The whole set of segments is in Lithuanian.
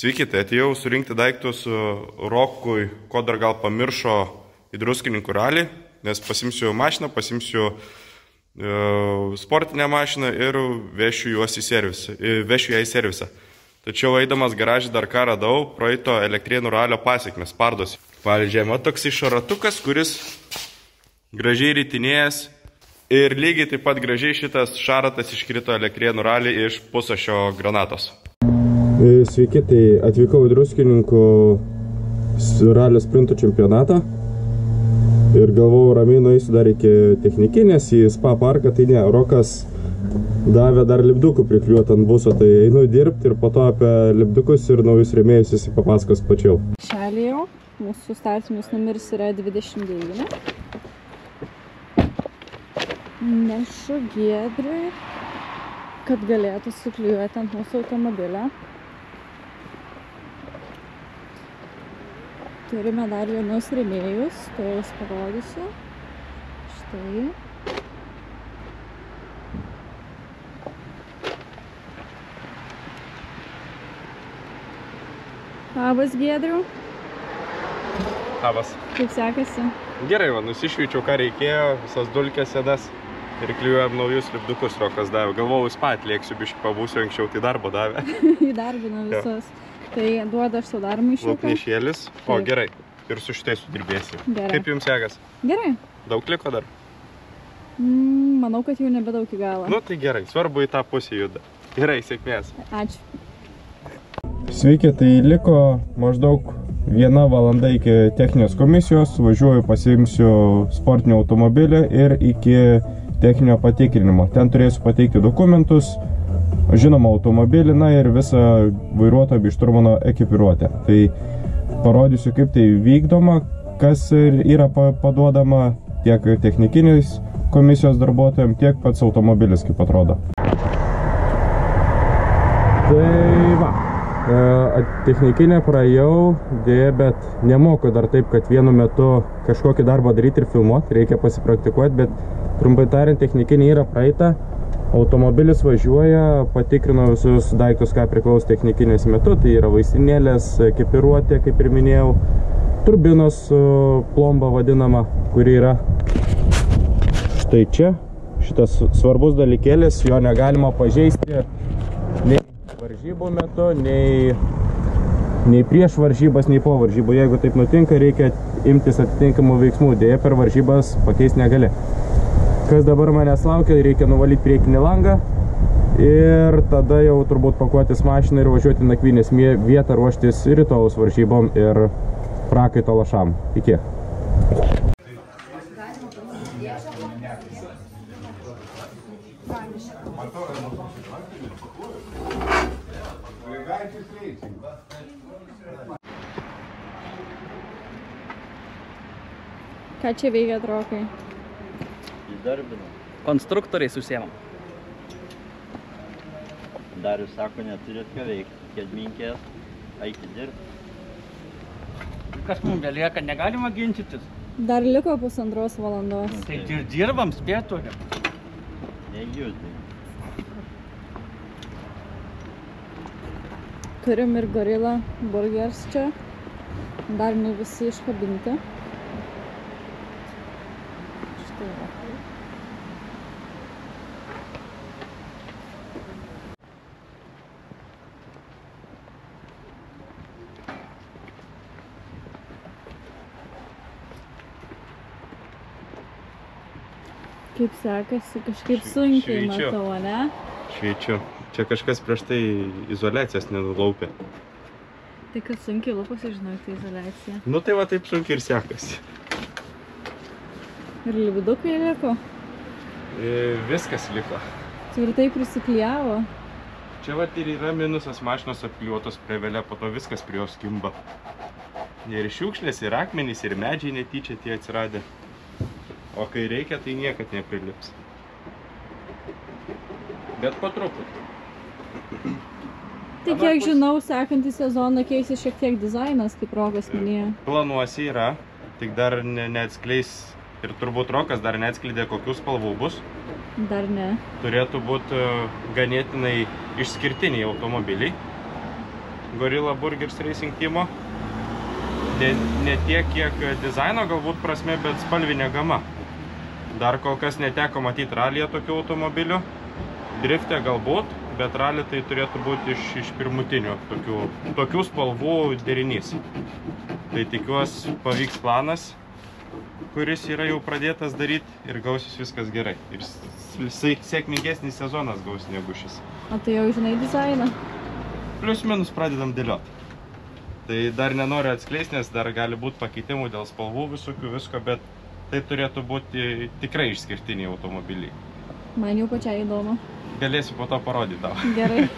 Sveiki, tai atėjau surinkti daiktus Rokui, ko dar gal pamiršo į Druskininkų ralį, nes pasimsiu mašiną, pasimsiu sportinę mašiną ir vešiu ją į servisą. Tačiau eidamas garažį dar ką radau, praeito Elektrėnų ralio pasiekmes, Parduose. Pavyzdžiui, toks išaratukas, kuris gražiai ritinėjęs ir lygiai taip pat gražiai šitas šaratas iškrito Elektrėnų ralį iš pusašio granatos. Sveiki, tai atvykau į Druskininkų ralio sprintų čempionatą ir galvojau ramiai nueisiu dar iki technikinės į spa parką, tai ne, Rokas davė dar lipdukų prikliuoti ant buso, tai einu dirbti ir po to apie lipdukus ir naujus rėmėjus jis papasakos plačiau. Šalijau, mūsų startinis numeris yra 29. Nešu Giedriui, kad galėtų suklijuoti ant mūsų automobilio. Turime dar vienus rėmėjus, tai jūs parodysiu. Štai. Labas, Giedriau. Labas. Kaip sekasi? Gerai, nusišveičiau, ką reikėjo, visas dulkės sėdas ir klijuojam naujus lipdukus Rokas davė. Galvojau, spat lėksiu, biškį pabūsiu, anksčiau tai darbo davė. Įdarbino visus. Tai duoda aš sau dar maišiuką. Lauknešėlis. O, gerai. Ir su šitai sudirbėsi. Gerai. Kaip jums sekas? Gerai. Daug liko dar? Manau, kad jau nebedaug į galą. Nu, tai gerai. Svarbu į tą pusę juda. Gerai, sėkmės. Ačiū. Sveiki, tai liko maždaug 1 valanda iki techninės komisijos. Važiuoju, pasiimsiu sportinį automobilį ir iki techninio patikrinimo. Ten turėsiu pateikti dokumentus, žinoma automobilį, na ir visą vairuotojo bei šturmano ekipiruotę. Tai parodysiu, kaip tai vykdoma, kas yra paduodama tiek technikiniais komisijos darbuotojams, tiek pats automobilis, kaip atrodo. Tai va, technikinę praėjau, dėja, bet nemoku dar taip, kad vienu metu kažkokį darbą daryti ir filmuoti, reikia pasipraktikuoti, bet trumpai tariant, technikinė yra praeita. Automobilis važiuoja, patikrino visus daiktus, ką priklauso technikinės metu, tai yra vaistinėlės, kepiruotė, kaip ir minėjau, turbinos plomba vadinama, kuri yra štai čia. Šitas svarbus dalykėlis, jo negalima pažeisti nei varžybų metu, nei prieš varžybas, nei po varžybų. Jeigu taip nutinka, reikia imtis atitinkamų veiksmų, dėja per varžybas pakeisti negali. Kas dabar manęs laukia, reikia nuvalyti priekinį langą ir tada jau turbūt pakuotis mašiną ir važiuoti nakvynės vietą, ruoštis rytojaus varžybom ir prakaito lašam. Iki. Ką čia veikia, Rokai? Įdarbinam. Konstruktoriais užsiemam. Darius sako, neturėt ką veikti. Kedminkės, eikit dirbti. Kas mums belieka, negalima ginčytis. Dar liko 1,5 valandos. Tai ir dirbam, spėturim. Nejūdai. Turim ir Gorilla Burgers čia. Dar ne visi iškabinti. Štai va. Kaip sekasi, kažkaip sunkiai matau, ne? Šveičiu. Čia kažkas prieš tai izoliacijos nenulaupė. Tai kad sunkiai lūpasi, žinau, tai izoliacija. Nu tai va taip sunkiai ir sekasi. Ir lipdukai liko? Viskas liko. Tvirtai prisiklijavo. Čia va ir yra minusas, mašinos apklijuotos plėvele, po to viskas prie jos kimba. Ir šiukšlės, ir akmenys, ir medžiai netyčia tie atsiradę. O kai reikia, tai niekad neprilips. Bet po truputį. Tai kiek žinau, sekantį sezoną keisi šiek tiek dizainas, kaip Rokas minėjo. Planuose yra, tik dar neatskleis ir turbūt Rokas dar neatskleidė, kokių spalvų bus. Dar ne. Turėtų būti ganėtinai išskirtiniai automobiliai. Gorilla Burgers Racing teamo. Ne tiek, kiek dizaino galbūt prasme, bet spalvinė gama. Dar kol kas neteko matyti ralyje tokių automobilių. Drifte galbūt, bet raly tai turėtų būti iš pirmutinių tokių spalvų derinys. Tai tikiuosi pavyks planas, kuris yra jau pradėtas daryti ir gausis viskas gerai. Ir sėkmingesnis sezonas gaus negu šis. O tai jau žinai dizainą? Plius minus pradedam dėlioti. Tai dar nenoriu atskleisti, nes dar gali būti pakeitimų dėl spalvų visokių visko, bet tai turėtų būti tikrai išskirtiniai automobiliai. Man jau pačiai įdomu. Galėsiu po to parodyti tau. Gerai.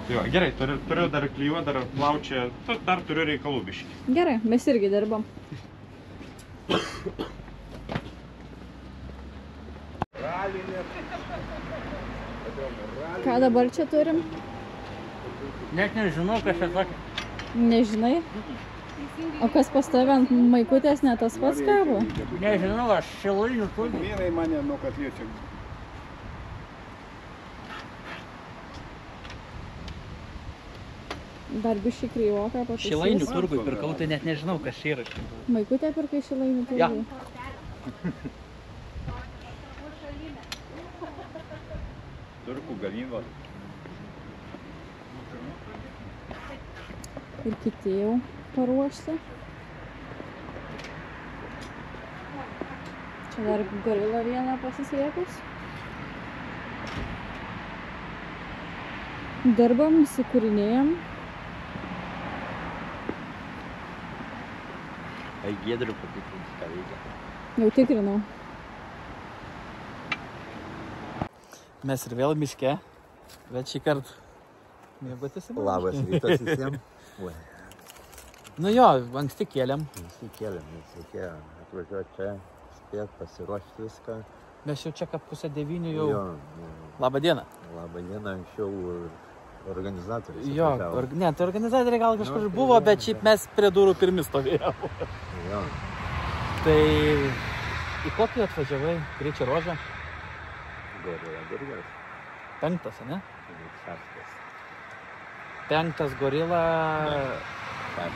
Jo, gerai, turiu dar klijuoti, dar plaučią, dar turiu reikalų biškį. Gerai, mes irgi dirbam. Ką dabar čia turim? Net nežinau, kas čia tokia. Nežinai? O kas pas tave ant maikutės ne tas pats kabo? Nežinau, aš šilainių turiu. Vyrai mane nuo kad liečia. Dar biškį kreivoką pataisys. Šilainių turgui pirkau, tai net nežinau, kas čia yra. Maikutę pirkai šilainių turgui? Ja. Turkų gamybos. Ir kiti jau paruošti. Čia dar Gorilla vieną pasisiekus. Dirbam, įsikūrinėjam. Ai Giedriu patikrins, ką reikia. Jau tikrinau. Mes ir vėl miške, bet šį kartą mėgautis įmanoma. Labas rytas visiems. Nu jo, anksti kėlėm. Visi kėlėm, nes reikėjo atvažiuoti čia, spėt, pasiruošti viską. Mes jau čia 8:30 jau. Jo, Labą dieną. labą dieną, anksčiau organizatorius. Jo, ne, tai organizatoriai gal kažkur buvo, bet šiaip mes prie durų pirmi stovėjom. Jo, Tai į kokį atvažiavai? Greičio ruožą? Gorilla Burgers. 5, ne? 6. 5 Gorilla. Šeštas.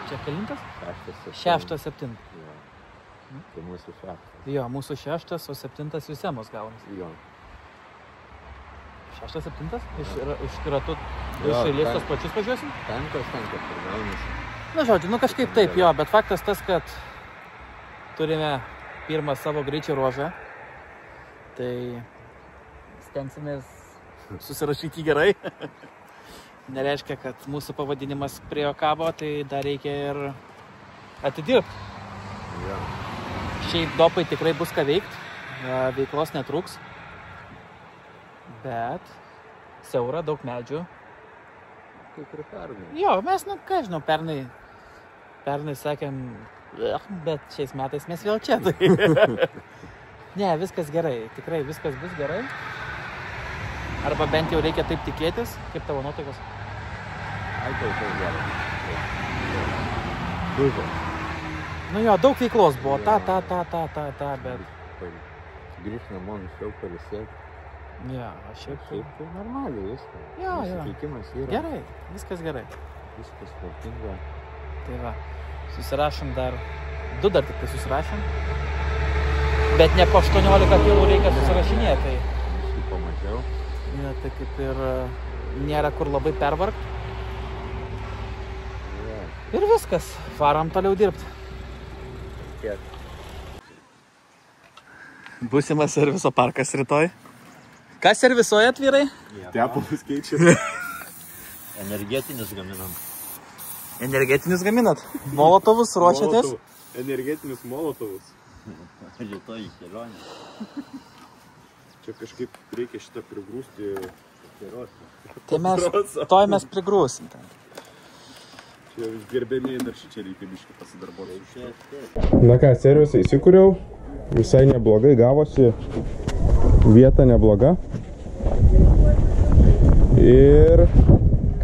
Čia kelintas? 6. 6, 7. Jo. Tai mūsų 6. Jo, mūsų 6, o 7 visiems gaunasi. Jo. 6, 7? Iš ratų, Jo, iš eilės tos ten- pačius važiuosim? 5 ir gaunasi. Na žodžiu, nu kažkaip taip, jo, bet faktas tas, kad turime pirmą savo greičio ruožą, tai stengsimės susirašyti gerai. Nereiškia, kad mūsų pavadinimas prie jo kabo, tai dar reikia ir atidirbti. Jo. Šiaip dopai tikrai bus ką veikti, veiklos netruks, bet siaura, daug medžių. Kaip ir pernai. Jo, mes, nu ką žinau, pernai sakėm, bet šiais metais mes vėl čia. Tai. Ne, viskas gerai, tikrai viskas bus gerai. Arba bent jau reikia taip tikėtis, kaip tavo nuotaikos. Ai, tai gerai. Dužo. Nu jo, daug veiklos buvo, bet... Grįžt namo anksčiau pailsėti. Jo, šiaip tai... Šiaip tai normaliai viskas. Jo. Nusiteikimas yra. Gerai, viskas gerai. Viskas tvarkinga. Tai va, susirašom dar, 2 dar tik tai susirašom. Bet ne po 18 kilų reikia susirašinėti, tai... Visi pamažiau. Ja, tai kaip ir nėra kur labai pervargti. Jo. Ir viskas, varom toliau dirbti. Tiek. Būsimas serviso parkas rytoj. Ką servisuojat, vyrai? Tepalus keičia. Energetinius gaminam. Energetinius gaminat. Molotovus ruošiatės? Energetinius molotovus. Rytoj į kelionę. Čia kažkaip reikia šitą prigrūsti. Tai mes, toj mes prigrūsim. Čia gerbėmiai dar čia reikia biškį pasidarbuoti. Na ką, servisą įsikūriau, visai neblogai gavosi, vieta nebloga. Ir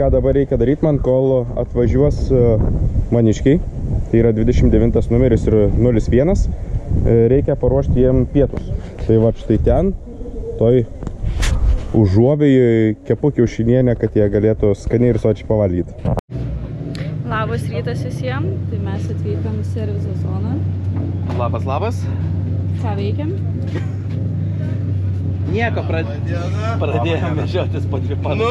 ką dabar reikia daryti man, kol atvažiuos maniškiai, tai yra 29 numeris ir 01, reikia paruošti jiem pietus. Tai va štai ten, toj užuovėjui kepu kiaušinienę, kad jie galėtų skaniai ir sočiai pavalgyti. Labas rytas visiems, tai mes atvykom į serviso zoną. Labas, labas. Ką veikiam? Nieko, pradėjome vežiotis po 2 panų. Nu,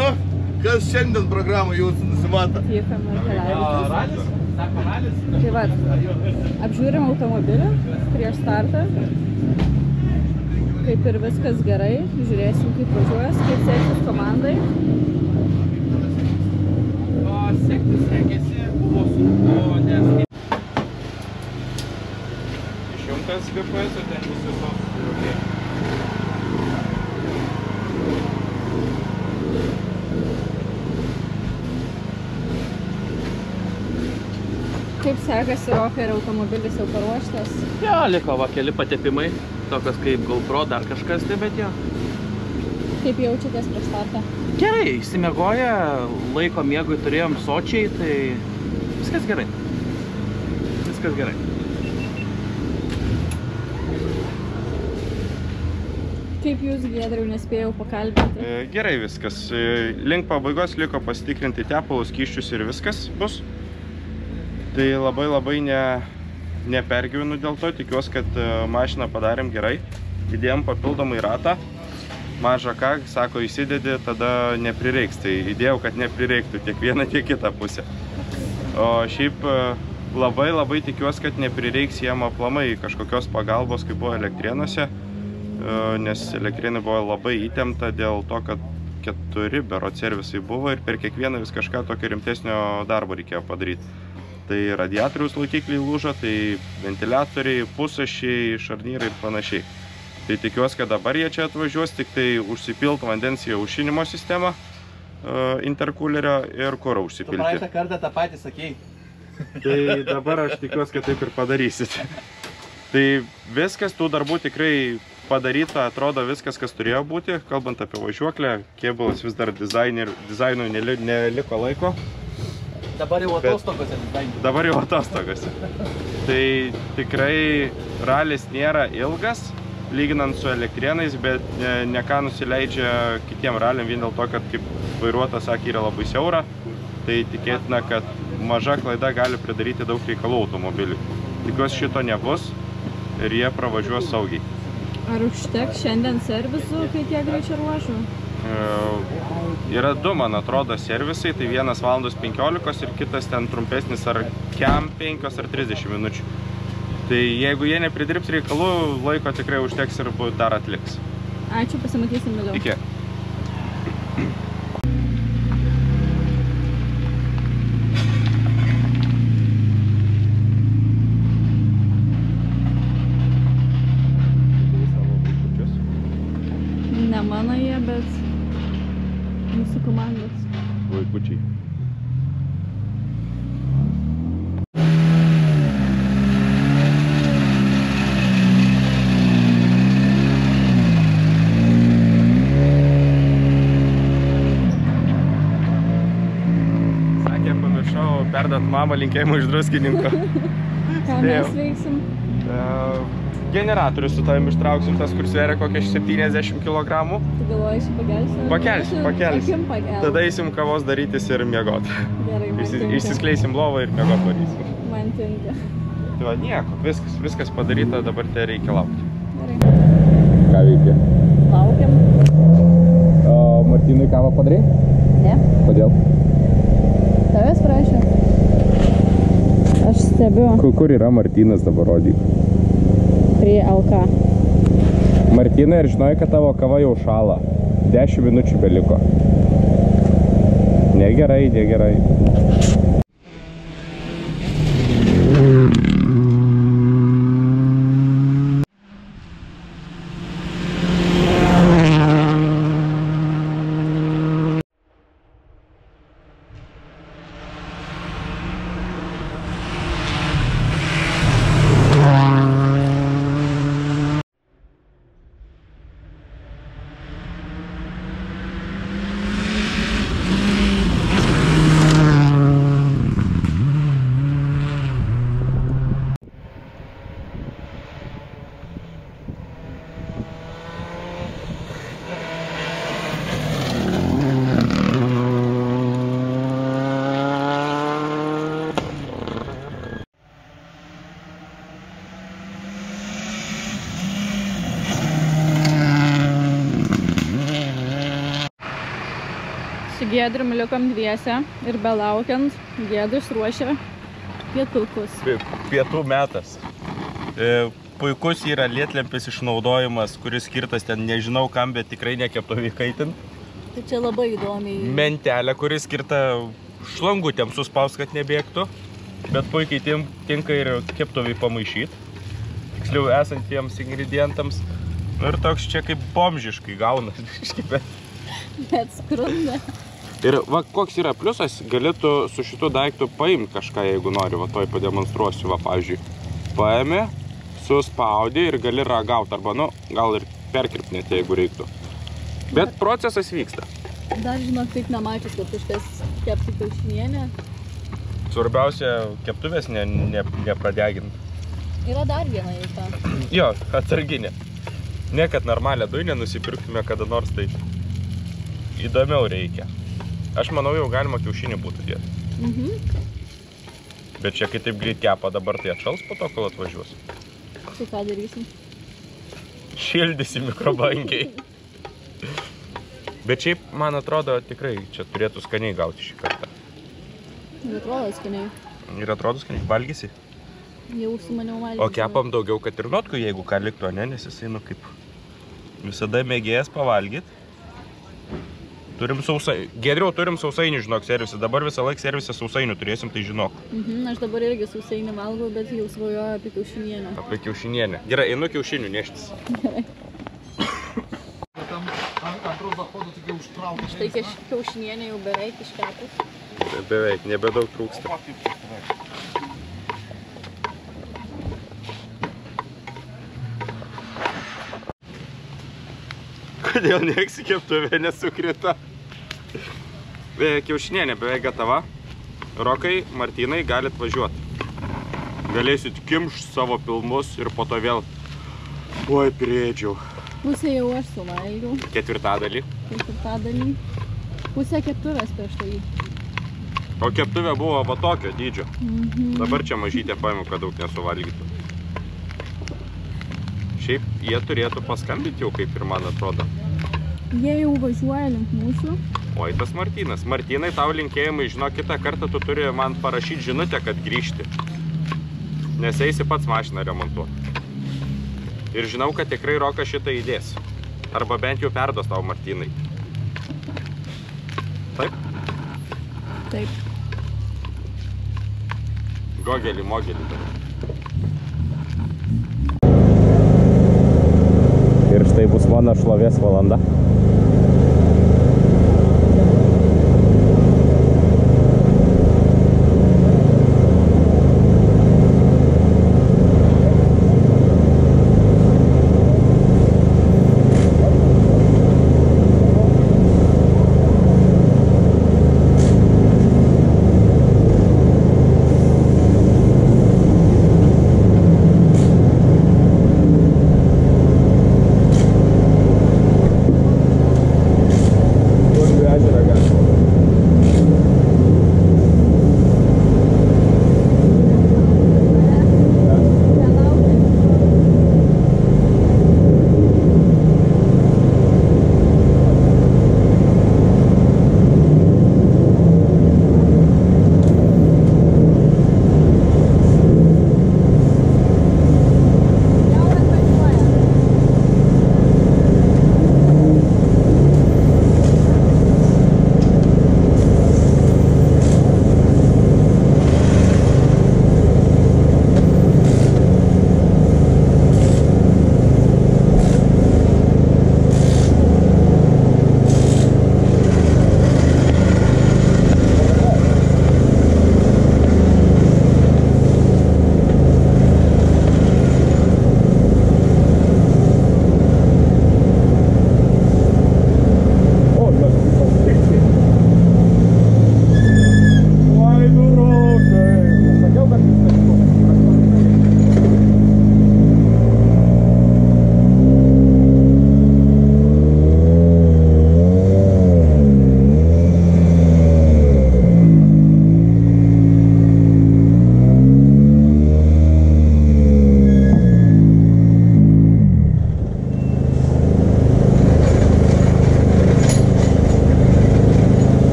kas šiandien programą jūsų nusimato? Atvykome keliautis. Ralis? Sako ralis? Tai va, apžiūrim automobilį prieš startą. Kaip ir viskas gerai, žiūrėsim kaip važiuojas, kaip seksis komandai. Sekėsi, buvo sunku, nes... Išjungtas GPS, ten visus okay. Kaip sekasi Rokai, ir automobilis jau paruoštas? Jo, liko va keli patepimai, tokios kaip GoPro, dar kažkas, tai bet jo. Kaip jaučiatės prieš startą? Gerai, išsimiegoję, laiko miegui turėjom sočiai, tai viskas gerai. Viskas gerai. Kaip jūs, Giedriau, nespėjau pakalbinti? Gerai viskas. Link pabaigos liko pasitikrinti tepalus, skysčius ir viskas bus. Tai labai nepergyvenu dėl to, tikiuosi, kad mašiną padarėm gerai. Įdėjom papildomai ratą. Mažą ką, sako, įsidedi, tada neprireiks. Tai įdėjau, kad neprireiktų tiek vieną, tiek kitą pusę. O šiaip labai tikiuosi, kad neprireiks jiem aplamai kažkokios pagalbos, kaip buvo Elektrėnuose. Nes Elektrėnai buvo labai įtempta dėl to, kad 4 berods servisai buvo ir per kiekvieną vis kažką tokio rimtesnio darbo reikėjo padaryti. Tai radiatoriaus laikikliai lūžo, tai ventiliatoriai, pusašiai, šarnyrai ir panašiai. Tai tikiuosi, kad dabar jie čia atvažiuos, tik tai užsipilt vandens į aušinimo sistemą interkulerio ir kurą užsipilti. Tu praeitą kartą tą patį sakei. Tai dabar aš tikiuosi, kad taip ir padarysit. Tai viskas, tų darbų tikrai padaryta, atrodo viskas, kas turėjo būti. Kalbant apie važiuoklę, kėbulas vis dar dizainui neliko laiko. Dabar jau atostogose dizainui. Dabar jau atostogose. Tai tikrai ralis nėra ilgas, lyginant su Elektrėnais, bet ne ką nusileidžia kitiem raliam vien dėl to, kad kaip vairuotojas sakė, yra labai siaura. Tai tikėtina, kad maža klaida gali pridaryti daug reikalų automobiliui. Tikiuosi šito nebus ir jie pravažiuos saugiai. Ar užteks šiandien servisų, kai tiek greičio ruožų? Yra 2, man atrodo, servisai, tai 1:15 ir kitas ten trumpesnis ar kem 5 ar 30 minučių. Tai jeigu jie nepridirbs reikalų, laiko tikrai užteks ir dar atliks. Ačiū, pasimatysim vėliau. Iki. Ne mano jie, bet mūsų komandos. Vaikučiai. Sakė, pamiršau perduot mamą linkėjimą iš druskininko. Ką mes veiksim? Generatorius su tavim ištrauksim, tas, kur sveria kokią 70 kg. Tu galvoji, šį pakelsi? Pakelsim. Akim pakelsi. Tada eisim kavos darytis ir miegot. Gerai, man tinka. Išsiskleisim lovą ir miegot varysim. Man tinka. Tai va, nieko, viskas padaryta, dabar te reikia laukti. Gerai. Ką veikia? Laukiam. O Martynui kavą padarai? Ne. Kodėl? Tavęs prašė. Aš stebiu Kur yra Martynas dabar, rodyk? prie LK. Martynai, ar žinojai, kad tavo kava jau šala? 10 minučių beliko. Negerai. Giedrium likom dviese ir belaukiant, Giedrius ruošia pietukus. Pietų metas. Puikus yra lietlempis išnaudojimas, kuris skirtas ten nežinau kam, bet tikrai nekeptuvį kaitin. Tai čia labai įdomiai. Mentelė, kuris skirta šlangutėm suspaus, kad nebėgtų, bet puikiai tinka ir keptuvį pamaišyti. Tiksliau esantiems ingredientams. Ir toks čia kaip bomžiškai gauna. Bet skrunda. Ir va, koks yra pliusas, galėtų su šitu daiktu paimti kažką, jeigu nori. Va, toj pademonstruosiu, va, pavyzdžiui. Paėmė, suspaudė ir gali ragauti. Arba, nu, gal ir perkirpti net, jeigu reiktų. Bet procesas vyksta. Dar žinok, taip nemačius, kad kažkas keptų kiaušinienę. Svarbiausia, keptuvės nepradeginti. Yra dar viena į tą. Jo, atsarginė. Ne, kad normalią dujinę nusipirktume kada nors, tai įdomiau reikia. Aš manau, jau galima kiaušinį būtų dėti. Bet čia kai taip greit kepa dabar, tai atšals po to, kol atvažiuos. Tai ką darysim? Šildysi mikrobangiai. Bet šiaip, man atrodo, tikrai čia turėtų skaniai gauti šį kartą. Ir atrodo skaniai. Ir atrodo skaniai. Valgysi? Jau užsimaniau valgyti. O kepam daugiau, kad ir notkų, jeigu ką liktų, ne? Nes jisai, nu kaip visada mėgėjas pavalgyti. Turim sausainių. Giedriau, turim sausainių, žinok, servise. Dabar visą laiką servise sausainių turėsim, tai žinok. Aš dabar irgi sausainį valgau, bet jau svajoju apie kiaušinienę. Apie kiaušinienę. Gerai, einu kiaušinių neštis. Gerai. Štai kiaušinienė jau beveik iškepus. Beveik, nebedaug trūksta. Kodėl nieks keptuvė nesukrita? Kiaušinienė beveik gatava. Rokai, Martynai, galit važiuoti. Galėsit kimšt savo pilmus ir po to vėl... Oi, priėdžiau. Pusę jau aš suvalgiau. Ketvirtadalį. Pusę keptuvės prieš tai. O keptuvė buvo va tokio dydžio. Dabar čia mažytė paimu, kad daug nesuvalgytų. Šiaip jie turėtų paskambinti jau, kaip ir man atrodo. Jie jau važiuoja link mūsų. Oi, tas Martynas. Martynai, tau linkėjimai, žinok, kitą kartą tu turi man parašyti žinutę, kad grįžti. Nes eisi pats mašiną remontuoti. Ir žinau, kad tikrai Rokas šitą įdės. Arba bent jau perduos tau Martynai. Taip? Taip. Gogelį, mogelį turiu. Ir štai bus mano šlovės valanda.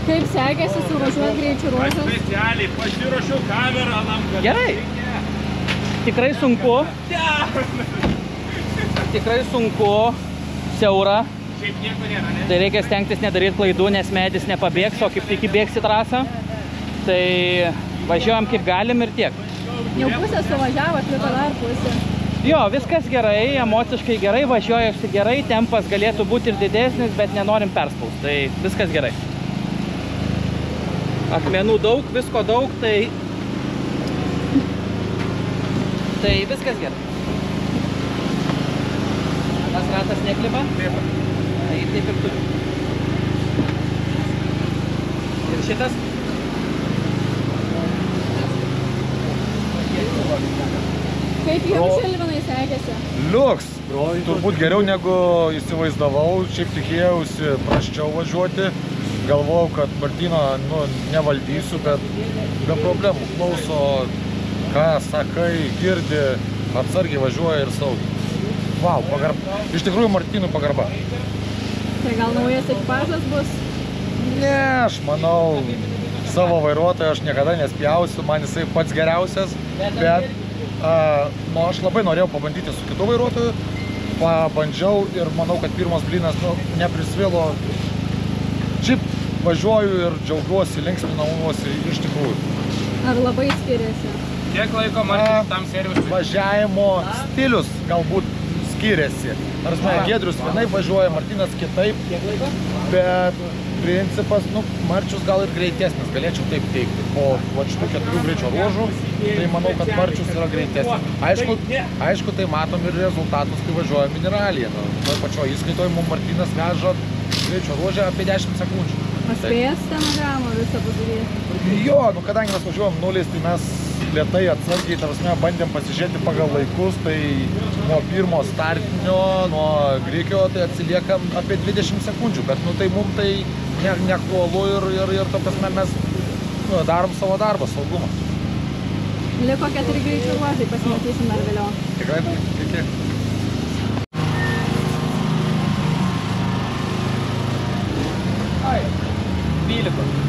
Kaip sekėsi suvažiuoti greičio ruožas? Specialiai pasiruošiau kamerą tam, kad... Gerai. Tikrai sunku. Tikrai sunku. Siaura. Šiaip nieko nėra, ne? Tai reikia stengtis nedaryti klaidų, nes medis nepabėgs, o kaip tik įbėgs į trasą. Tai važiuojam kaip galim ir tiek. Jau pusę suvažiavot, liko dar pusę. Jo, viskas gerai, emociškai gerai, važiuojasi gerai, tempas galėtų būti ir didesnis, bet nenorim perspausti. Tai viskas gerai. Akmenų daug, visko daug, tai viskas gerai. Tas ratas nekliba? Taip. Tai taip ir turi. Ir šitas? Kaip jums Žilvinai sekėsi? Liuks. Turbūt geriau negu įsivaizdavau. Šiaip tikėjausi prasčiau važiuoti. Galvojau, kad Martyno nevaldysiu, bet be problemų. Klauso, ką sakai, girdi, atsargiai važiuoja ir saugiai. Vau, pagarba. Iš tikrųjų Martynui pagarba. Tai gal naujas ekipažas bus? Ne, aš manau, savo vairuotoją aš niekada nespjausiu, man jisai pats geriausias, bet aš labai norėjau pabandyti su kitu vairuotoju, pabandžiau ir manau, kad pirmas blynas neprisvilo. Šiaip važiuoju ir džiaugiuosi, linksminuosi iš tikrųjų. Ar labai skiriasi? Kiek laiko Martynas tam servisui? Važiavimo stilius galbūt skiriasi. Giedrius vienaip važiuoja, Martynas kitaip, bet principas, Marčius gal ir greitesnis, galėčiau taip teikti. Po šitų 4 greičio ruožų, tai manau, kad Marčius yra greitesnis. Aišku, tai matom ir rezultatus, kai važiuoja Mineralija. Toj pačioj įskaitoj mums Martynas veža greičio ruožę apie 10 sekundžių. O spėjęs stenogramą visą padaryti? Jo, kadangi mes važiuojam nuliais, tai mes lėtai atsargiai, bandėm pasižiūrėti pagal laikus, tai nuo pirmo startinio, nuo greikio, tai atsiliekam apie 20 sekundžių, bet tai mums tai neaktualu ir ta prasme mes darom savo darbą, saugumą. Liko 4 greičio ruožai, pasimatysim dar vėliau. Tikrai, iki. Ai, 12.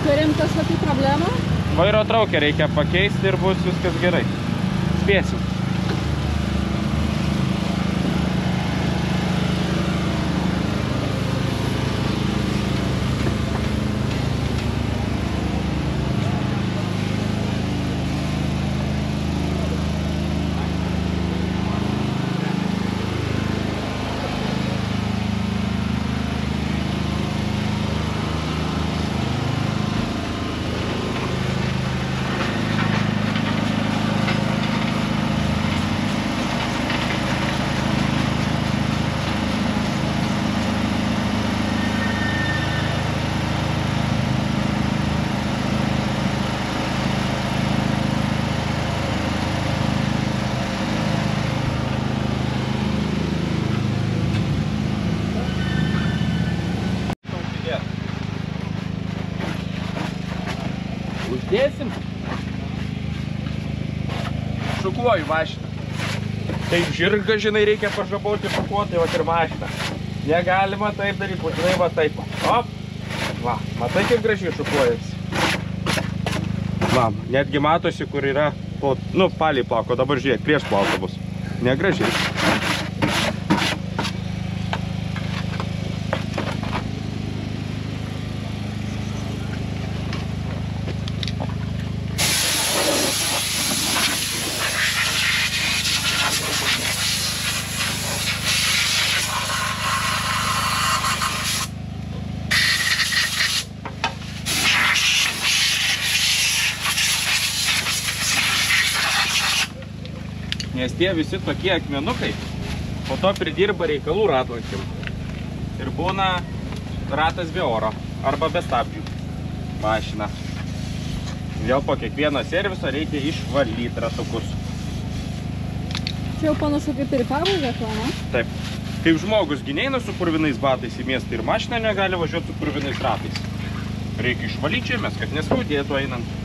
Turim kažkokių problemų? Vairo traukę reikia pakeisti ir bus viskas gerai. Spėsim. Uždėsim. Šukuoju mašiną. Taip žirgą, žinai, reikia pažaboti šukuoti, va ir mašiną. Negalima taip daryti, būtinai va taip. Op. Va, matai kaip gražiai šukuojasi. Va, netgi matosi, kur yra, palei plauko, dabar žiūrėk, prieš plauko bus. Negražiai. Nes tie visi tokie akmenukai po to pridirba reikalų ratlankiam. Ir būna ratas be oro arba be stabdžių mašina. Vėl po kiekvieno serviso reikia išvalyti ratukus. Čia jau panašu kaip ir pabaigą, ne? Taip. Kaip žmogus gyneina su purvinais batais į miestą ir mašina negali važiuoti su purvinais ratais. Reikia išvalyti čia mes, kad neskaudėtų einant.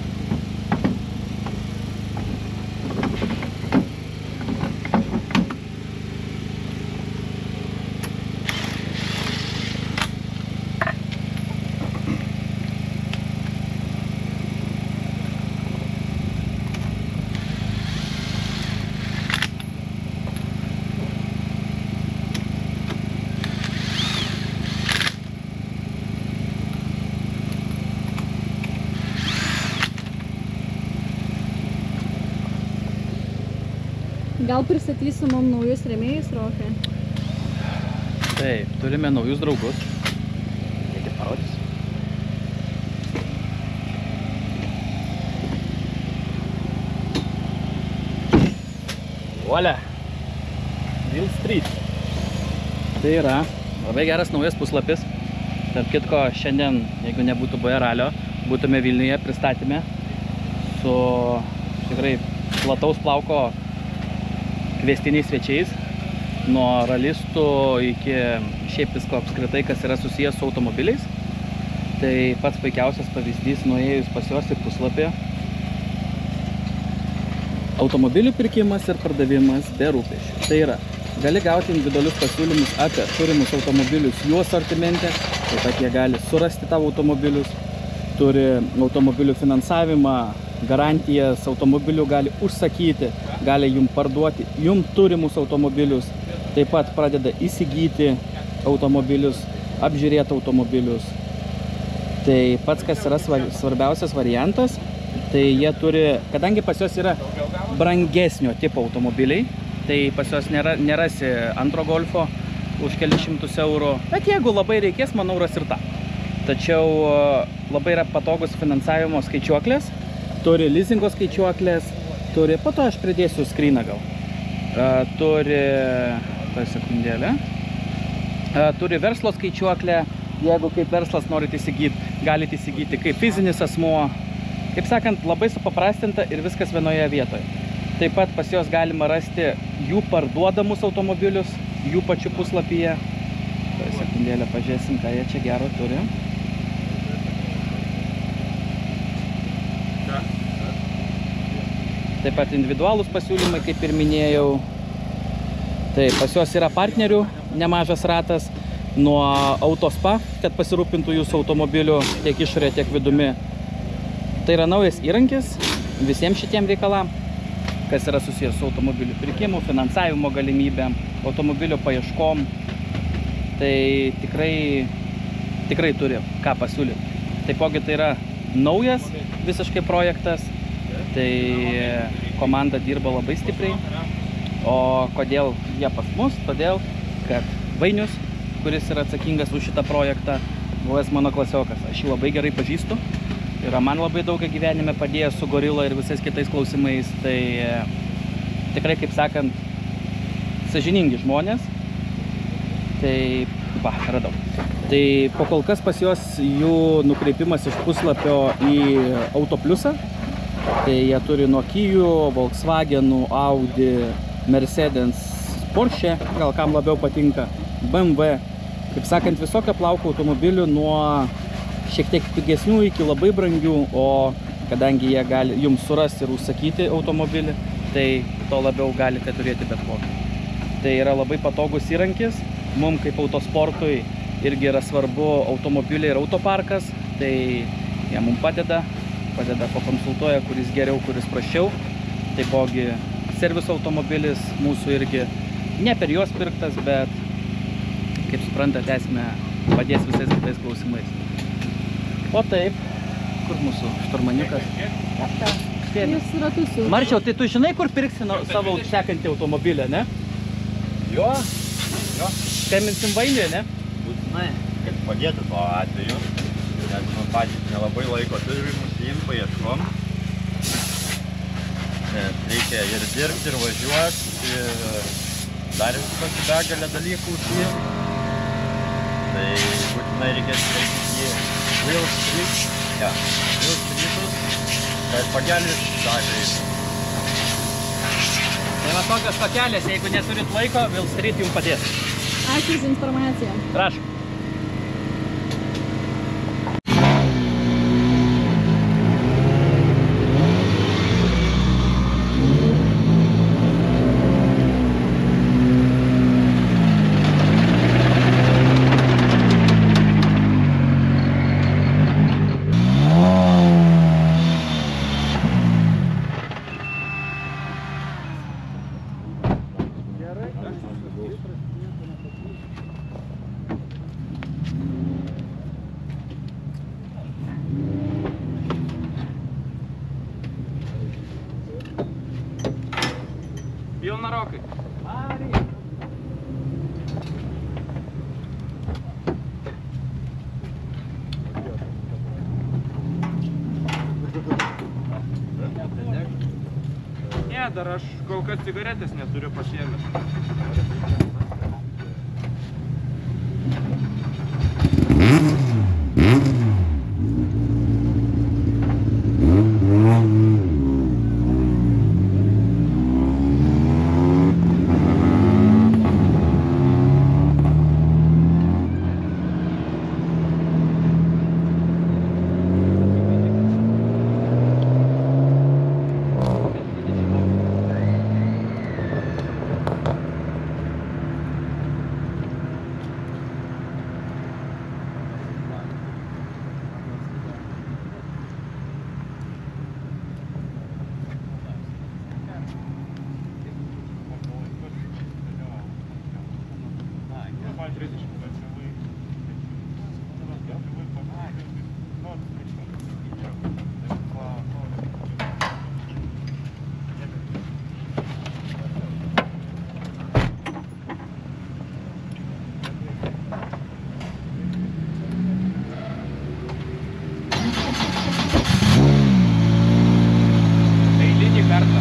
Gal pristatysi mums naujus rėmėjus, Rokai? Taip, turime naujus draugus. Reikia parodys. Volia! Will Street. Tai yra labai geras naujas puslapis. Tarp kitko, šiandien, jeigu nebūtų buvę ralio, būtume Vilniuje pristatymę su tikrai plataus plauko kviestiniais svečiais. Nuo ralistų iki šiaip visko apskritai, kas yra susijęs su automobiliais. Tai pats puikiausias pavyzdys, nuėjus pas juos į puslapį. Automobilių pirkimas ir pardavimas be rūpesčių. Tai yra, gali gauti individualius pasiūlymus apie turimus automobilius jų asortimente, taip pat jie gali surasti tavo automobilius, turi automobilių finansavimą, garantijas, automobilių gali užsakyti, gali jum parduoti jum turimus automobilius, taip pat pradeda įsigyti automobilius, apžiūrėti automobilius. Tai pats, kas yra svarbiausias variantas, tai jie turi, kadangi pas juos yra brangesnio tipo automobiliai, tai pas juos nerasi antro golfo už kelius šimtus eurų, bet jeigu labai reikės, manau, ras ir tą. Tačiau labai yra patogus finansavimo skaičiuoklės, turi leasingo skaičiuoklės, turi, po to aš pridėsiu screeną gal, turi, sekundėlę, turi verslo skaičiuoklę, jeigu kaip verslas norite įsigyti, galite įsigyti kaip fizinis asmuo. Kaip sakant, labai supaprastinta ir viskas vienoje vietoje. Taip pat pas juos galima rasti jų parduodamus automobilius, jų pačių puslapyje. Sekundėlę pažiūrėsim, ką jie čia gero turi. Taip pat individualūs pasiūlymai, kaip ir minėjau. Tai pas juos yra partnerių nemažas ratas nuo Autospa, kad pasirūpintų jūsų automobiliu tiek išorė, tiek vidumi. Tai yra naujas įrankis visiems šitiem reikalam, kas yra susijęs su automobilių pirkimu, finansavimo galimybėm, automobilio paieškom. Tai tikrai turi ką pasiūlyti. Taipogi tai yra naujas visiškai projektas, tai komanda dirba labai stipriai. O kodėl jie pas mus? Todėl, kad Vainius, kuris yra atsakingas už šitą projektą, buvęs mano klasiokas. Aš jį labai gerai pažįstu. Yra man labai daug gyvenime padėjęs su Gorila ir visais kitais klausimais. Tai tikrai, kaip sakant, sąžiningi žmonės. Tai, radau. Tai po kol kas pas juos jų nukreipimas iš puslapio į Autopliusą. Tai jie turi nuo Kijų, Volkswagenų, Audi, Mercedes, Porsche, gal kam labiau patinka, BMW. Kaip sakant, visokio plauko automobilių nuo šiek tiek pigesnių iki labai brangių, o kadangi jie gali jums surasti ir užsakyti automobilį, tai to labiau galite turėti bet kokį. Tai yra labai patogus įrankis. Mums kaip autosportui irgi yra svarbu automobiliai ir autoparkas, tai jie mums padeda, pakonsultuoja, kuris geriau, kuris prasčiau. Taipogi serviso automobilis mūsų irgi ne per juos pirktas, bet, kaip suprantate, esmė padės visais kitais klausimais. O taip, kur mūsų šturmaniukas? Jūs ratus jau. Marčiau, tai tu žinai, kur pirksi savo sekantį automobilį, ne? Jo. Skambinsim Vainiui, ne? Būtinai, kad padėtų tuo atveju. Nes man patys nelabai laiko turi mūsų paieškom. Nes reikia ir dirbti, ir važiuoti, ir dar visokį begalę dalykų užsiimti. Tai būtinai reikės kreiptis į Will Street. Ja, Will Streetus, kad pagelbės atveju. Tai va tokios tokelės, jeigu neturit laiko, Will Street jums padės. Ačiū už informaciją. Prašau. dieną, Rokai. Ne, dar aš kol kas cigaretės neturiu pasiėmęs. Eilinį kartą.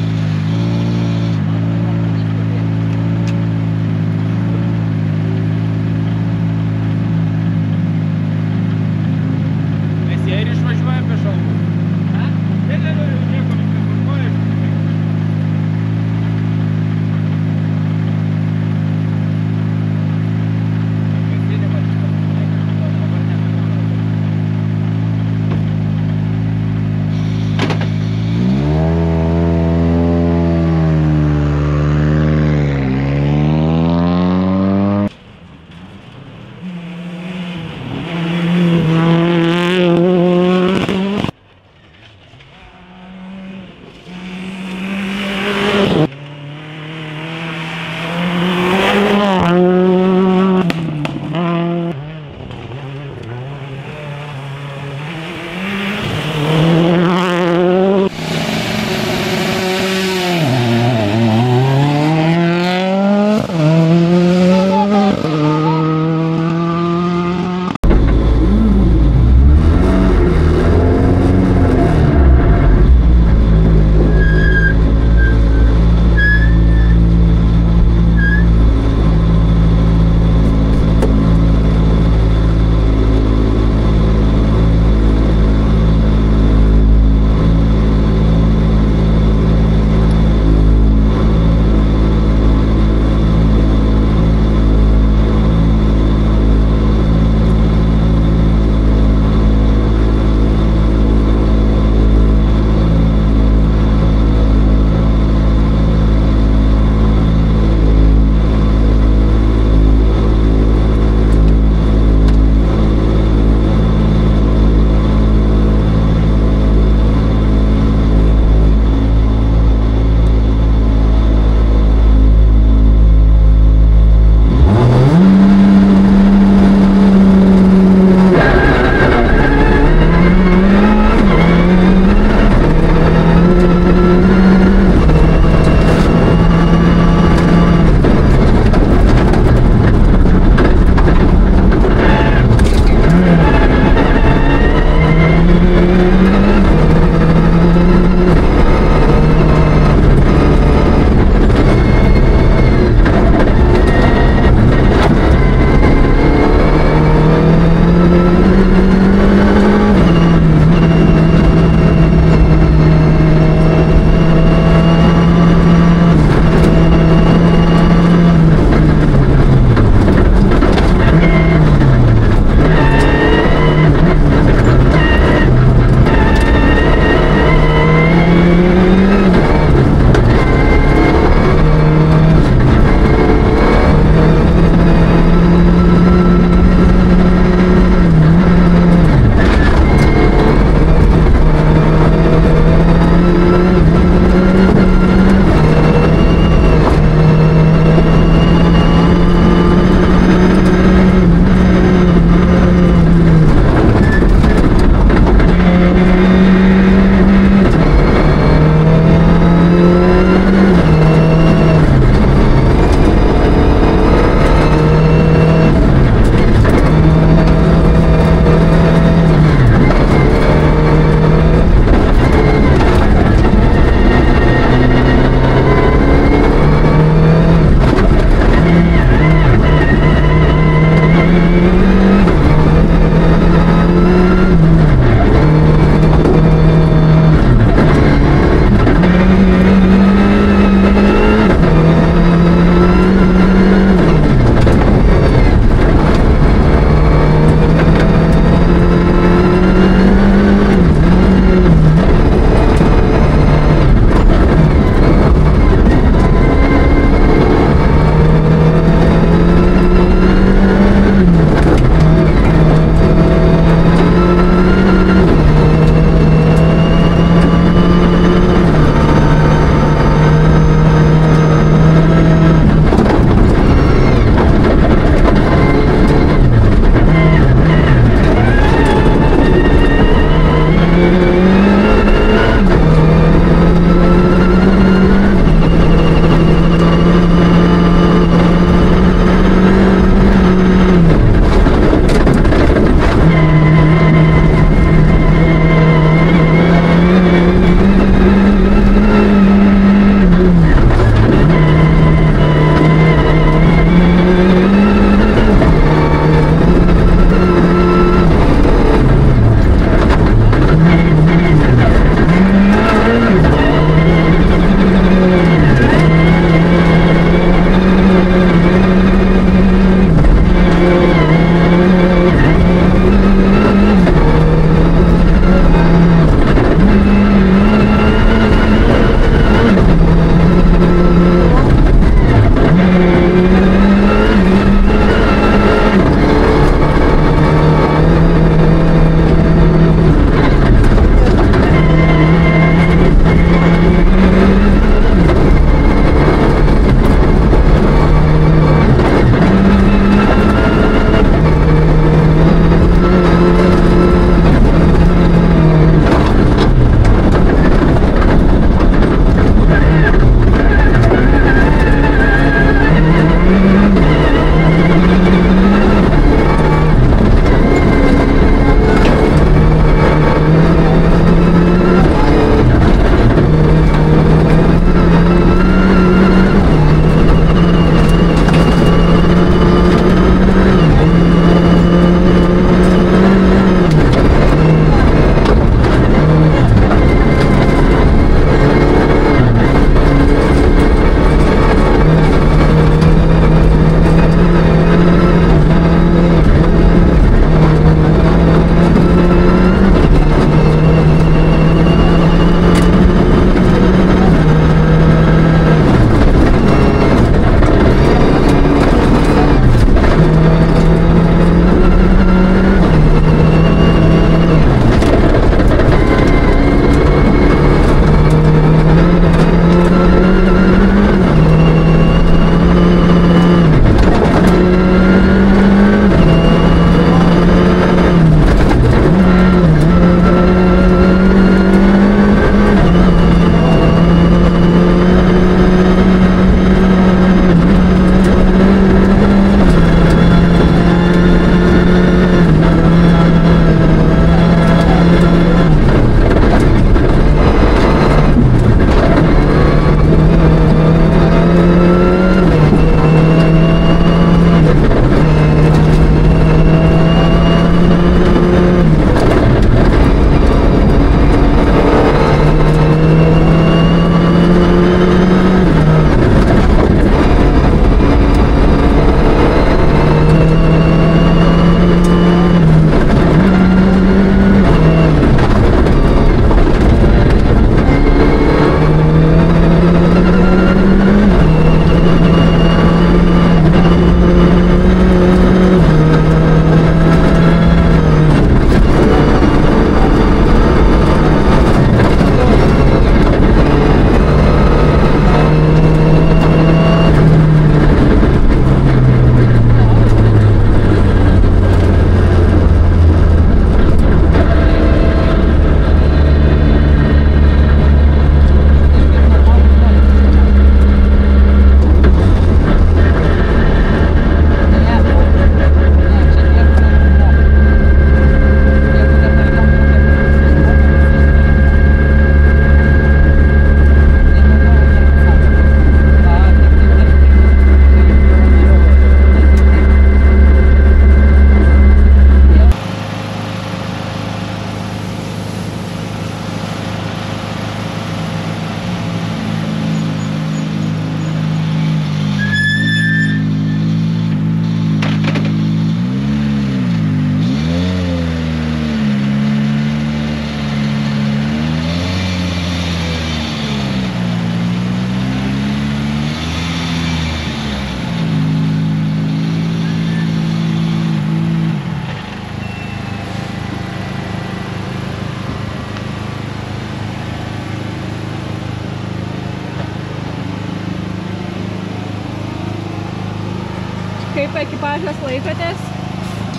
Kaip ekipažas laikotės?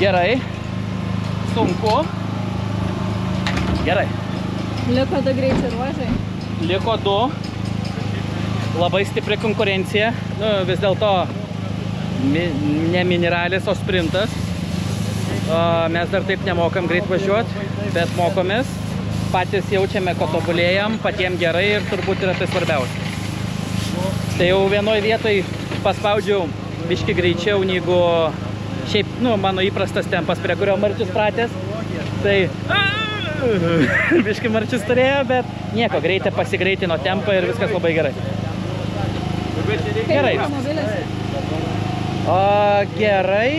Gerai. Sunku. Gerai. Liko 2 greičio ruožai. Liko 2. Labai stipri konkurencija. Nu, vis dėlto ne mineralis, o sprintas. Mes dar taip nemokam greit važiuoti, bet mokomės. Patys jaučiame, kad tobulėjam, patiem gerai ir turbūt yra tai svarbiausia. Tai jau vienoj vietoj paspaudžiau biški greičiau, negu šiaip, nu, mano įprastas tempas, prie kurio Marčius pratęs. Tai biški Marčius turėjo, bet nieko, greitai pasigreitino tempą ir viskas labai gerai. Gerai. Gerai.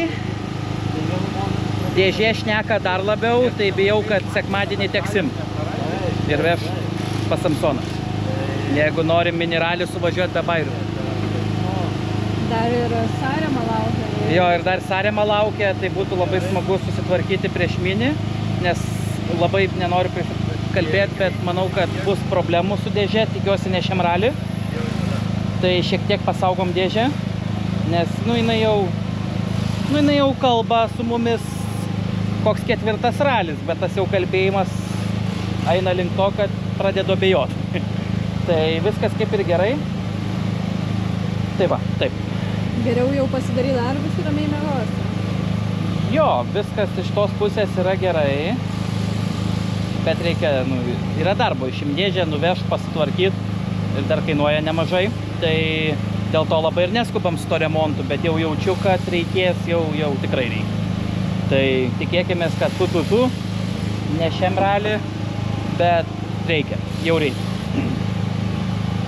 Dėžė šneka dar labiau, tai bijau, kad sekmadienį teks imti ir veš pas Samsoną. Jeigu norim mineralį suvažiuoti be bairių. Dar ir Sarema laukia. Jo, ir dar Sarema laukia, tai būtų labai smagu susitvarkyti prieš mini, nes labai nenoriu kalbėti, bet manau, kad bus problemų su dėžė, tikiuosi ne šiam rally. Tai šiek tiek pasaugom dėžę, nes jinai jau kalba su mumis koks 4. ralis, bet tas jau kalbėjimas eina link to, kad pradedu abejoti. Tai viskas kaip ir gerai. Tai va, taip. Geriau jau pasidaryti darbus ir ramiai miegoti. Jo, viskas iš tos pusės yra gerai, bet reikia, yra darbo, išim dėžę, nuvežt, pasitvarkyti ir dar kainuoja nemažai. Tai dėl to labai ir neskubam su to remontu, bet jau jaučiu, kad reikės, jau tikrai reikia. Tai tikėkimės, kad ne šiam rally, bet reikia, jau reikia.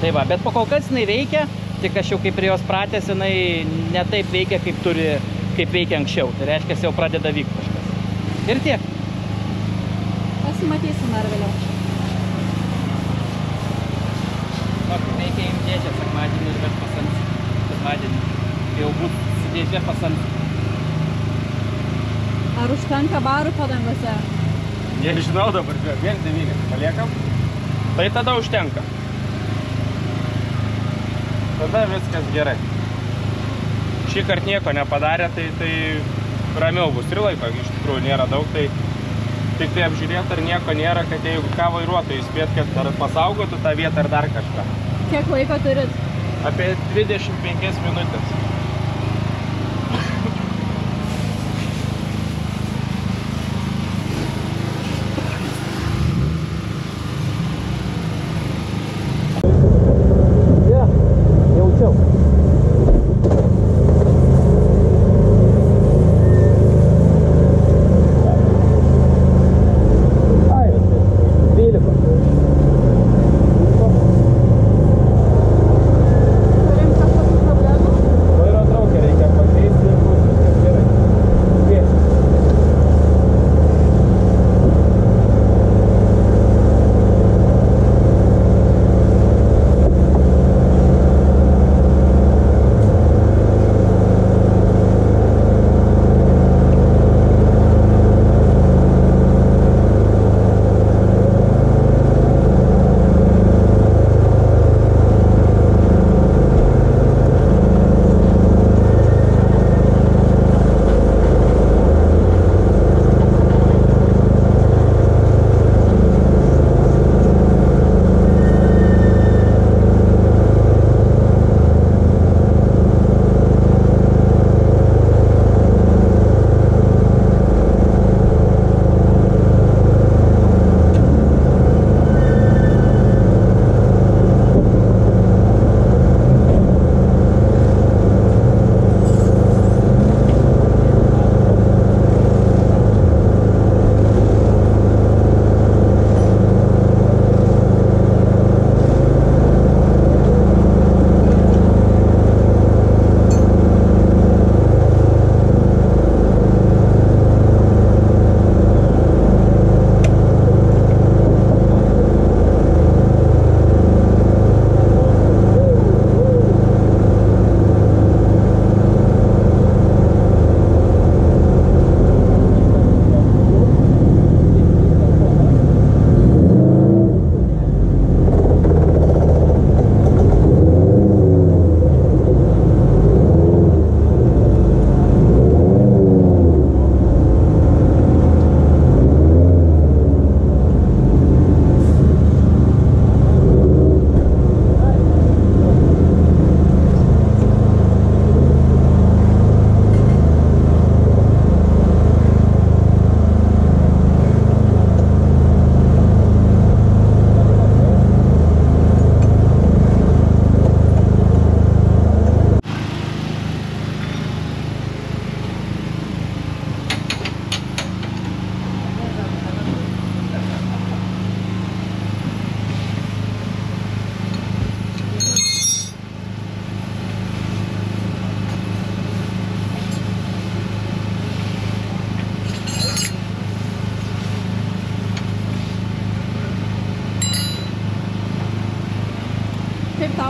Tai va, bet po kol kas jinai veikia, tik aš jau kaip prie jos pratęs, jinai ne taip veikia, kaip veikia anksčiau. Tai reiškia, jau pradeda vykti kažkas. Ir tiek. Pasimatysim dar vėliau. Reikia imti dėžę sekmadienį ir veš pasant. Sekmadienį. Jau bus su dėžė pasant. Ar užtenka barų padangose? Nežinau dabar, 1,9 paliekam. Tai tada užtenka. Tada viskas gerai. Šį kartą nieko nepadarė, tai ramiau bus. Ir laiko iš tikrųjų nėra daug, tai tik tai apžiūrėti, ar nieko nėra, kad jeigu ką vairuotojai įspėt, kad ar pasaugotų tą vietą ar dar kažką. Kiek laiko turit? Apie 25 minutės.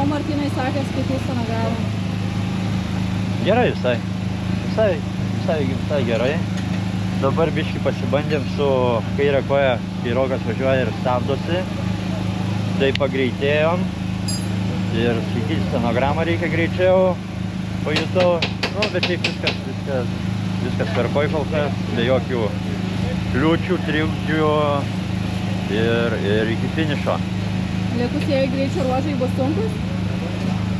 Tau, Martynai, sakės, kaip jūs scenogravo? Gerai visai. Visai gerai. Dabar biškį pasibandėm su kairė koja, kai Rokas važiuoja ir stabdosi. Tai pagreitėjom. Ir sakyti, scenogramą reikia greičiau. Pajutau. Nu, bet šiaip viskas tvarkoj kol kas. Be jokių kliūčių, trikdžių. Ir iki finišo. Likusieji greičio ruožai bus sunkus?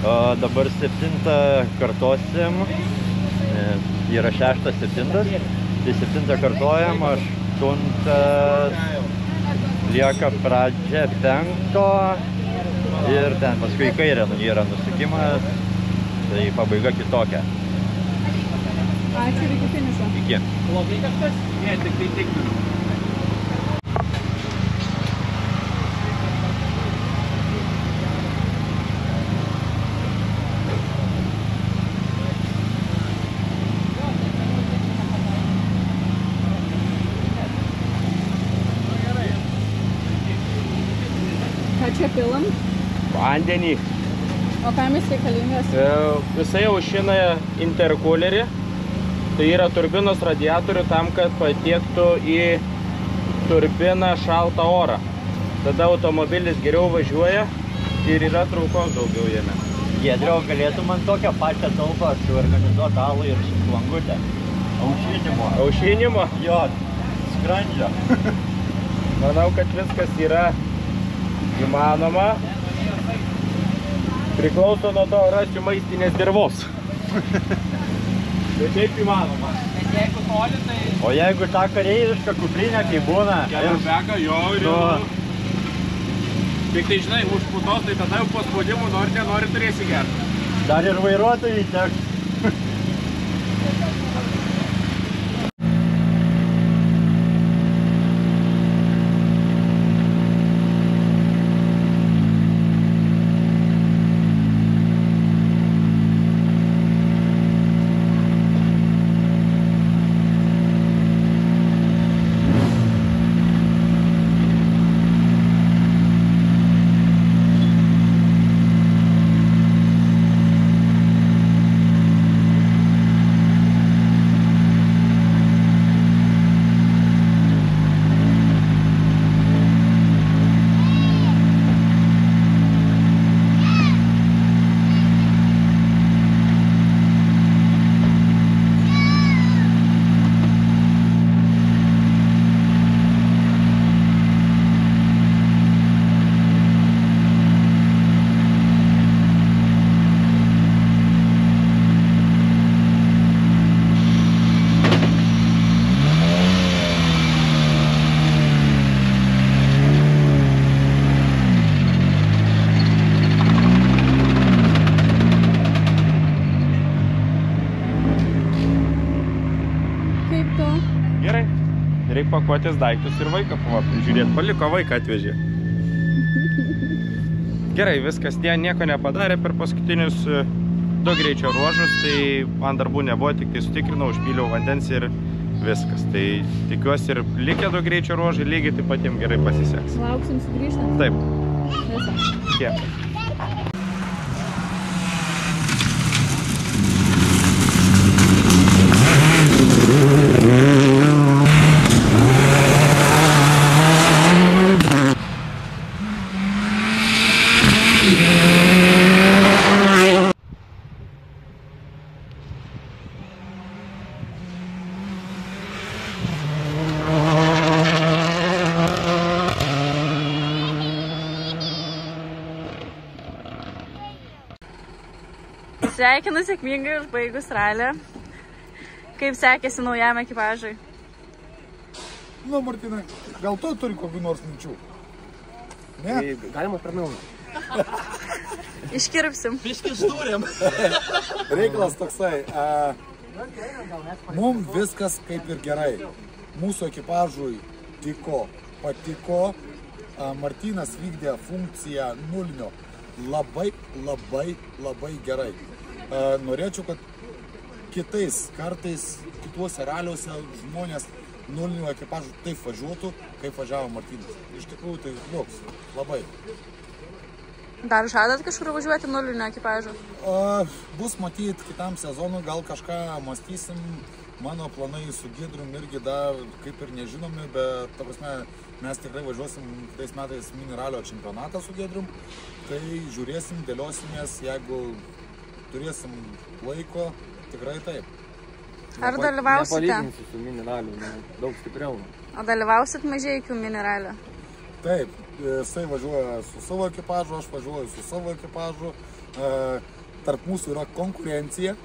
Dabar 7 kartosim. Yra 6, 7. Tai 7 kartojam, 8 lieka pradžia 5 ir ten paskui į kairę yra nusukimas, tai pabaiga kitokia. Ačiū ir iki finišo. Iki. Blogai kažkas? Ne, tik tai tikriu. Ką čia pilam? Vandenį. O kam jis reikalingas? Jisai aušina interkulerį. Tai yra turbinos radiatorių tam, kad patiektų į turbiną šaltą orą. Tada automobilis geriau važiuoja ir yra traukos daugiau jame. Giedriau, galėtų man tokią pačią talpą suorganizuoti alų ir su plangutę. Aušinimo. Aušinimo? Jo, skrandžio. Manau, kad viskas yra įmanoma. Priklauso nuo to, rasiu maistinės dirvos. Bet taip įmanoma. Bet jeigu toli, tai... O jeigu tą kareivišką kuprinę, kai būna... Keliabeka, jo ir jau... Tik tai žinai, už putos, tai tada jau po spaudimų nori, nenori turėsi gerti. Dar ir vairuotojai teks. Reikia pakuotės daiktus ir vaiką prižiūrėti. Paliko vaiką atvežė. Gerai, viskas. Tie nieko nepadarė per paskutinius 2 greičio ruožus, tai man darbų nebuvo, tik tai sutikrinau, užpyliau vandens ir viskas. Tai tikiuosi ir likę 2 greičio ruožai lygiai taip pat jiems gerai pasiseks. Lauksim sugrįžtant? Taip. Visą. Kiek? Sveikinu sėkmingai užbaigus ralį. Kaip sekėsi naujam ekipažui? Nu, Martynai, gal tu turi kokių nors minčių? Ne? Galima per naują. Iškirpsim. Biškis turim. Reikalas toksai. Mums viskas kaip ir gerai. Mūsų ekipažui patiko. Martynas vykdė funkciją nulinio. Labai gerai. Norėčiau, kad kitais kartais, kituose raliuose žmonės nulinių ekipažų taip važiuotų, kaip važiavo Martynas. Iš tikrųjų tai liuks. Labai. Dar žadat kažkur važiuoti nulinio ekipažo? Bus matyt kitam sezonui, gal kažką mąstysim. Mano planai su Giedrium irgi dar kaip ir nežinomi, bet ta prasme, mes tikrai važiuosim kitais metais mini ralio čempionatą su Giedrium. Tai žiūrėsim, dėliosimės, jeigu turėsim laiko, tikrai taip. Ar dalyvausite? Nepalyginsiu su mini raliu, daug stipriau. O dalyvausit Mažeikių mini ralio? Taip, jisai važiuoja su savo ekipažu, aš važiuoju su savo ekipažu. Tarp mūsų yra konkurencija.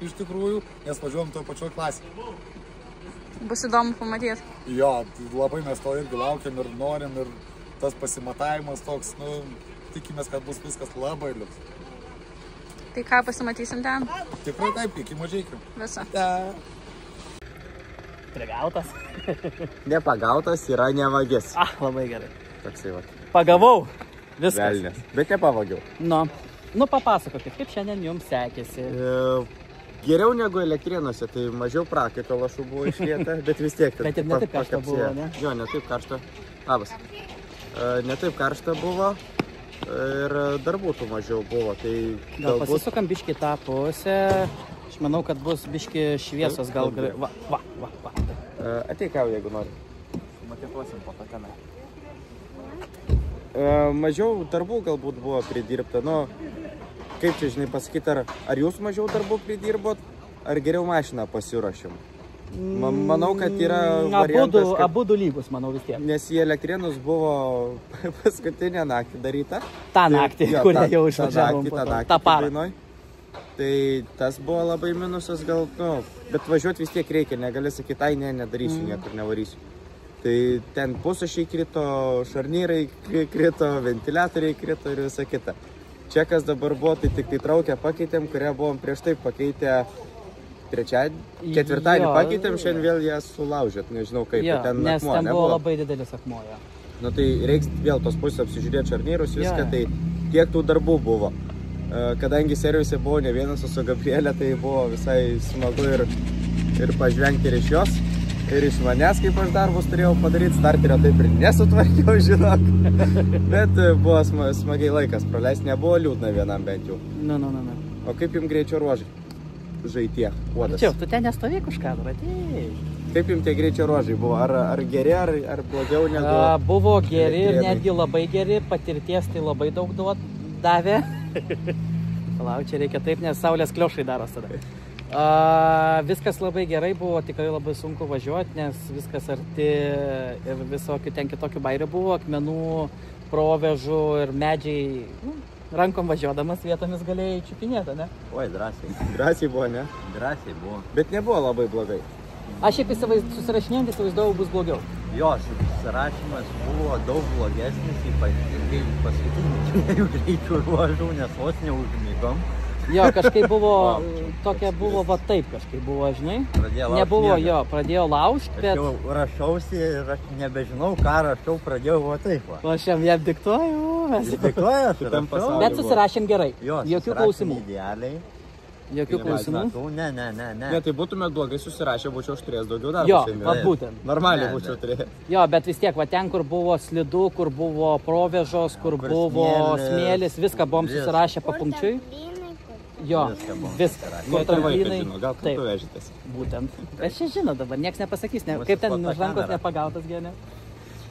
Iš tikrųjų, nes važiuojam toje pačioj klasėje. Bus įdomu pamatyti. Jo, labai mes to irgi laukiam ir norim ir tas pasimatavimas toks, tikimės, kad bus viskas labai liuks. Tai ką pasimatysim ten? Tikrai taip, iki Mažeikių. Visą. Prigautas. Nepagautas yra nevagis. Labai gerai. Toksai va. Pagavau. Viskas. Velnės. Bet nepavagiau. Nu, papasakokit, kaip šiandien jums sekėsi. Geriau negu Elektrėnuose, tai mažiau prakaito lašų buvo išlieta, bet vis tiek. Bet ir ne taip karšta buvo, ne? Jo, ne taip karšta. Labas. Ne taip karšta buvo ir darbų tų mažiau buvo. Tai gal pasisukam biškį tą pusę. Aš manau, kad bus biškį šviesos gal... Va. Ateikau, jeigu nori. Makituosim po to tenai. Mažiau darbų galbūt buvo pridirbta. Kaip čia, žinai, pasakyti, ar jūs mažiau darbų pridirbot, ar geriau mašiną pasiruošim? Manau, kad yra variantas, kad... Abudu lygus, manau, vis tiek. Nes į Elektrėnus buvo paskutinę naktį daryta. Ta naktį, kurią jau išvažiavom. Ta parą. Tai tas buvo labai minusas gal, bet važiuoti vis tiek reikia, negali sakyti, ai ne, nedarysiu, niekur nevarysiu. Tai ten pusašiai krito, šarnyrai krito, ventiliatoriai krito ir visa kita. Čia kas dabar buvo, tai tik tai traukę pakeitėm, kurią buvom prieš tai pakeitę ketvirtadienį pakeitėm, šiandien vėl ją sulaužėt, nežinau kaip, ten nes akmuo ten nebuvo. buvo labai didelis akmuo, jo. Tai reiks vėl tos pusės apsižiūrėti šarnyrus, viską, tai tiek tų darbų buvo. Kadangi servise buvo ne vienas su Gabrielė, tai buvo visai smagu ir pažvengti ir iš jos. Ir iš manęs, kaip aš darbus turėjau padaryti, starterio taip ir nesutvarkiau, žinok. Bet buvo smagiai laikas praleisti, nebuvo liūdna vienam bent jau. O kaip jums greičio ruožai? Žaitie, uodas. Čia, tu ten nestovėk už kadrą, atėjai. Kaip jums tie greičio ruožai buvo? Ar geri, ar blogiau negu... Buvo geri ir netgi labai geri, patirties tai labai daug davė. Palauk, čia reikia taip, nes saulės kliošai daros tada. Viskas labai gerai buvo, tikrai labai sunku važiuoti, nes viskas arti ir visokių ten kitokių bairių buvo, akmenų, provežų ir medžiai. Rankom važiuodamas vietomis galėjai čiupinėti, ne? Oi, drąsiai. Drąsiai buvo, ne? Drąsiai buvo. Bet nebuvo labai blogai. Aš šiaip susirašinėjant įsivaizdavau bus blogiau. Jo, susirašymas buvo daug blogesnis, ypatingai paskutinių greičių ruožų, nes vos neužmygom. Jo, kažkaip buvo, tokia buvo, va taip kažkaip buvo, žinai. Nebuvo, jo, pradėjo laužti, bet... Aš jau rašausi ir aš nebežinau, ką rašau, pradėjau va taip va. O aš jam diktuoju, mes... Diktuoju, aš rašau. Bet susirašėm gerai, jokių klausimų. Idealiai. Jokių klausimų. Ne. Ne, tai būtume blogai susirašę, būčiau aš turėjęs daugiau darbų. Jo, va būtent. Normaliai būčiau turėjęs. Jo, bet vis tiek, va ten, kur buvo slidu, kur buvo provežos, kur buvo smėlis, viską buvom susirašę papunkčiui. Jo, viską. Kur tramplynai. Gal kaip tu vežitės? Būtent. Aš čia žinau dabar, nieks nepasakys, kaip ten už rankos nepagautas genė.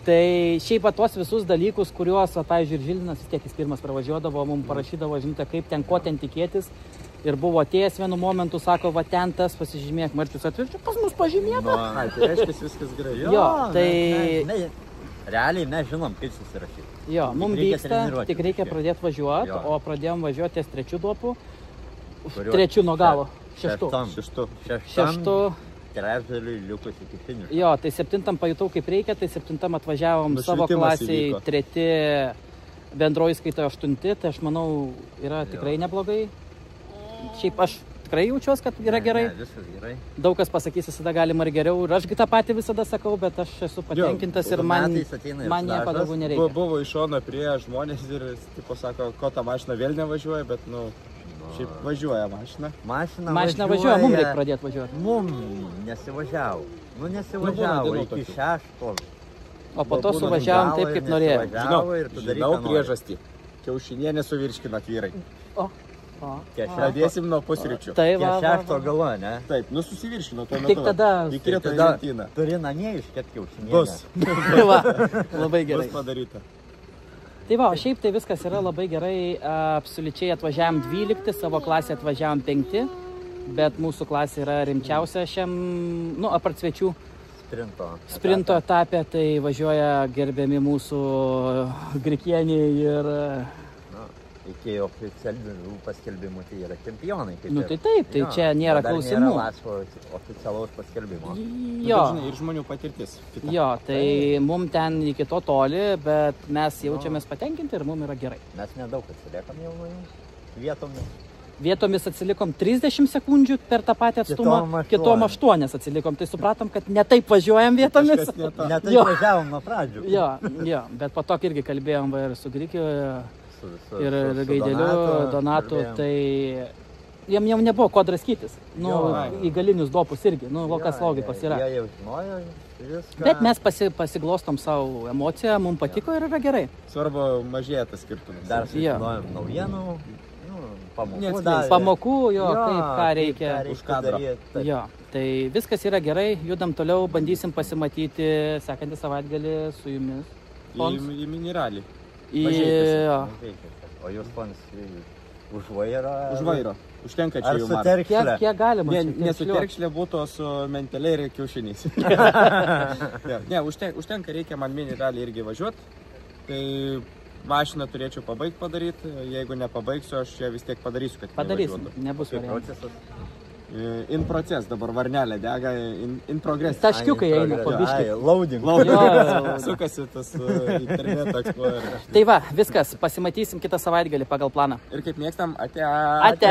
Tai šiaip tuos visus dalykus, kuriuos, pavyzdžiui, ir Žilinas vis tiek jis pirmas pravažiuodavo, mums parašydavo žinutę, kaip ten, ko ten tikėtis. Ir buvo atėjęs vienu momentu, sako, va ten tas pasižymėk, Martis atvirkščiai, pas mus pažymėta. Tai reiškia viskas gerai. Jo, tai... Realiai mes žinom, kaip susirašyti. Jo, mums vyksta, tik reikia pradėti važiuoti, o pradėjom važiuoti ties trečių duopų. Trečių nuo galo. Šeštų. Trečdaliui likus iki finišo. Jo, tai 7 pajutau kaip reikia, tai 7 atvažiavom savo klasiai, 3 bendroji skaitojo 8, tai aš manau yra tikrai neblogai. Šiaip aš tikrai jaučiuosi, kad yra gerai. Viskas gerai. Daug kas pasakys, visada galima ir geriau. Ir aš tą patį visada sakau, bet aš esu patenkintas ir man nieko daugiau nereikia. Buvo iš šono prie žmonės ir tipo sako, ko ta mašina vėl nevažiuoja, bet šiaip važiuoja mašina. Mašina važiuoja, mums reikia pradėti važiuoti. Mums nesivažiavo. Nesivažiavo iki 6. O po to suvažiavom taip, kaip norėjau. Žinau priežastį. Kiaušinienė suvirškinat vyrai. O. Pradėsim nuo pusryčių. Tai Ties šešto galo, ne? Taip, nu susivirškino tuo metu. Tik tada. Įkrito į Tada lentyną. turi namie iškėt kiaušinienę. Bus. Va, labai gerai. Bus padaryta. Tai va, šiaip tai viskas yra labai gerai. Absoliučiai atvažiavam 12, savo klasę atvažiavam 5, bet mūsų klasė yra rimčiausia šiam, nu, apart svečių. Sprinto etape, tai važiuoja gerbiami mūsų Grikieniai ir... Iki oficialių paskelbimų tai yra čempionai. Nu tai taip, tai čia nėra klausimų. Dar nėra laisvo oficialaus paskelbimo. Jo. Ir žmonių patirtis. Jo, tai mums ten iki to toli, bet mes jaučiamės patenkinti ir mums yra gerai. Mes nedaug atsiliekam jau nuo vietomis. Vietomis atsilikom 30 sekundžių per tą patį atstumą, kitom 8 atsilikom. Tai supratom, kad ne taip važiuojam vietomis. Ne taip važiavom nuo pradžių. Jo, bet po to irgi kalbėjom ir su Grikiu. Ir Gaideliu, Donatu, tai jam nebuvo ko draskytis. Nu, į galinius dopus irgi, nu, kas logikos yra. Jie jau žinojo viską. Bet mes pasiglostom savo emociją, mums patiko ir yra gerai. Svarbu mažėja tas skirtumas. Dar sužinojom naujienų, pamokų, jo, kaip ką reikia. Už kadrą. Jo, tai viskas yra gerai, judam toliau, bandysim pasimatyti sekantį savaitgalį su jumis. Į mineralį. O jūs ponis už vairo? Už vairo. Užtenka čia jau man. Kiek galima? Nesuterkšlė būtų su mentelė ir kiaušiniais. Ne, užtenka, reikia man mineralį irgi važiuoti. Tai mašiną turėčiau pabaigti padaryti. Jeigu nepabaigsiu, aš ją vis tiek padarysiu, kad padarysim, nebus variantas. In proces, dabar varnelė dega, in progress. Taškiukai eina po biškį. Loading. Sukasi tas interneto explorer. Tai va, viskas, pasimatysim kitą savaitgalį pagal planą. Ir kaip mėgstam, ate. Ate.